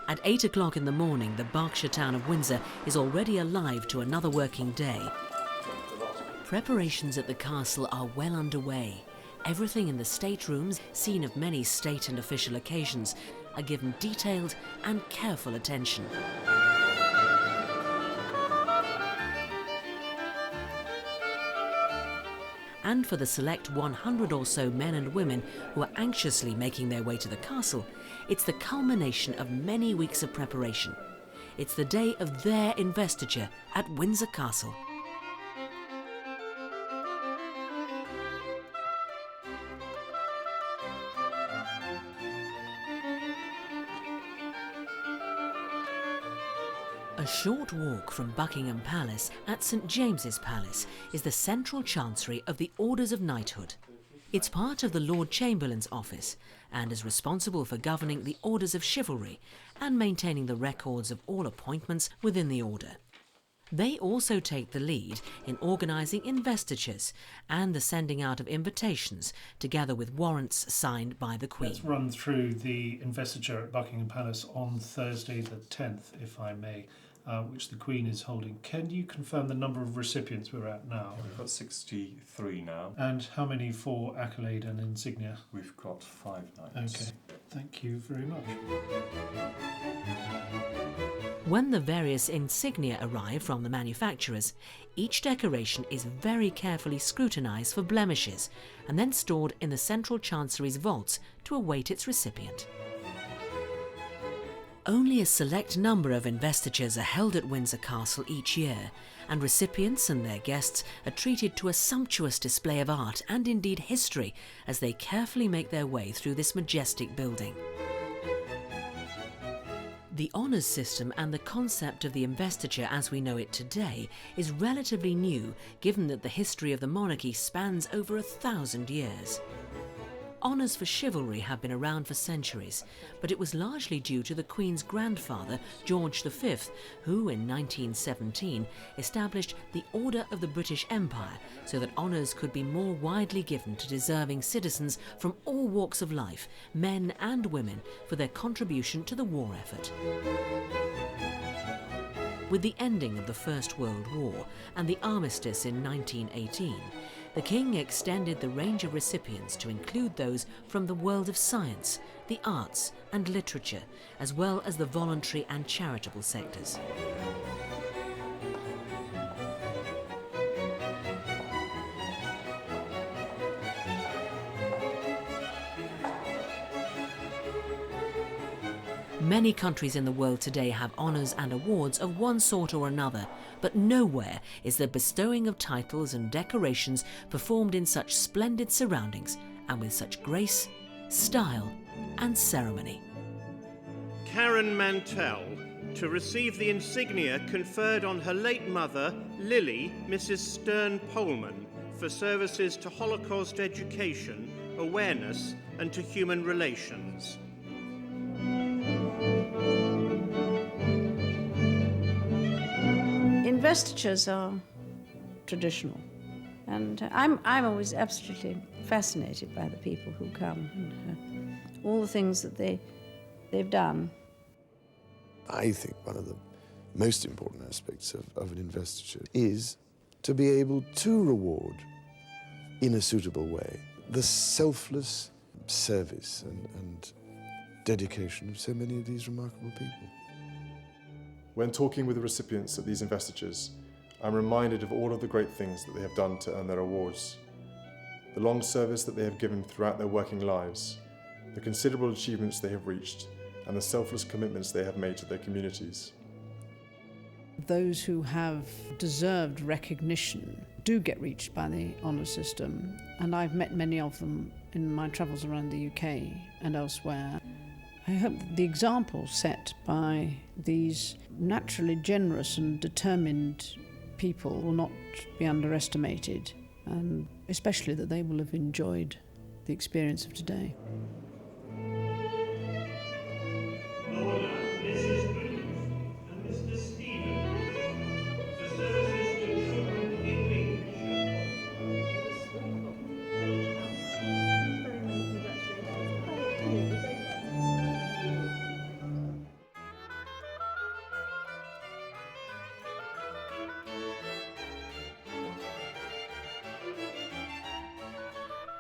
At 8 o'clock in the morning, the Berkshire town of Windsor is already alive to another working day. Preparations at the castle are well underway. Everything in the staterooms, scene of many state and official occasions, are given detailed and careful attention. And for the select 100 or so men and women who are anxiously making their way to the castle, it's the culmination of many weeks of preparation. It's the day of their investiture at Windsor Castle. A short walk from Buckingham Palace at St James's Palace is the central chancery of the Orders of Knighthood. It's part of the Lord Chamberlain's office and is responsible for governing the Orders of Chivalry and maintaining the records of all appointments within the order. They also take the lead in organising investitures and the sending out of invitations, together with warrants signed by the Queen. Let's run through the investiture at Buckingham Palace on Thursday the 10th, if I may, which the Queen is holding. Can you confirm the number of recipients we're at now? We've got 63 now. And how many for accolade and insignia? We've got 5 knights. Okay, thank you very much. When the various insignia arrive from the manufacturers, each decoration is very carefully scrutinised for blemishes and then stored in the central chancery's vaults to await its recipient. Only a select number of investitures are held at Windsor Castle each year, and recipients and their guests are treated to a sumptuous display of art and indeed history as they carefully make their way through this majestic building. The honours system and the concept of the investiture as we know it today is relatively new, given that the history of the monarchy spans over 1,000 years. Honours for chivalry have been around for centuries, but it was largely due to the Queen's grandfather, George V, who in 1917 established the Order of the British Empire so that honours could be more widely given to deserving citizens from all walks of life, men and women, for their contribution to the war effort. With the ending of the First World War and the armistice in 1918, the King extended the range of recipients to include those from the world of science, the arts and literature, as well as the voluntary and charitable sectors. Many countries in the world today have honours and awards of one sort or another, but nowhere is the bestowing of titles and decorations performed in such splendid surroundings and with such grace, style and ceremony. Karen Mantell, to receive the insignia conferred on her late mother, Lili, Mrs. Stern-Pohlman, for services to Holocaust education, awareness and to human relations. Investitures are traditional, and I'm always absolutely fascinated by the people who come and all the things that they've done. I think one of the most important aspects of an investiture is to be able to reward in a suitable way the selfless service and dedication of so many of these remarkable people. When talking with the recipients at these investitures, I'm reminded of all of the great things that they have done to earn their awards, the long service that they have given throughout their working lives, the considerable achievements they have reached, and the selfless commitments they have made to their communities. Those who have deserved recognition do get reached by the honour system, and I've met many of them in my travels around the UK and elsewhere. I hope that the example set by these naturally generous and determined people will not be underestimated, and especially that they will have enjoyed the experience of today.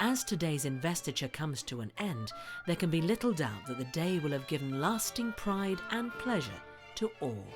as today's investiture comes to an end, there can be little doubt that the day will have given lasting pride and pleasure to all.